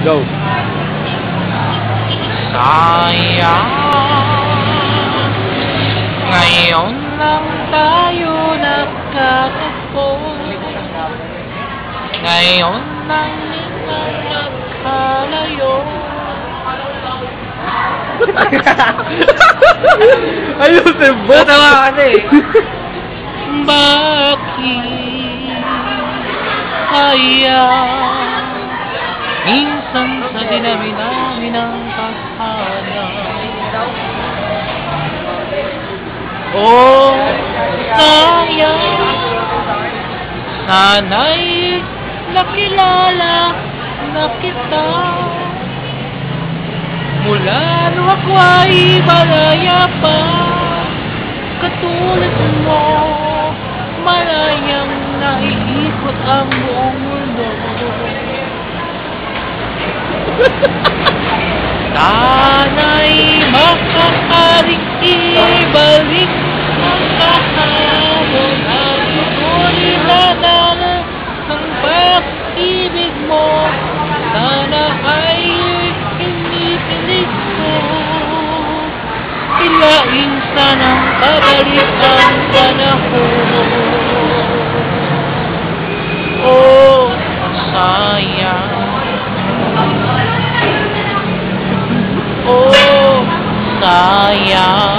Go. Sayang, ngayon lang tayo nagkatagpo. Ngayon lang nagkalayo. Ayusin mo. Natawa ka na eh. Bakit kaya minsan sa dinami-dami ng tadhana, oh sayang, sana'y nakilala na kita mula nung ako ay malaya pa. Katulad mo, malayang naiikot ang buong mundo. Sana'y makakaring ibalik ang kahapon at ituloy ng pag-ibig mo. Sana ay inipilit ko, ilaing sanang pabalik ang panahon. Oh, sayang. Oh, sayang.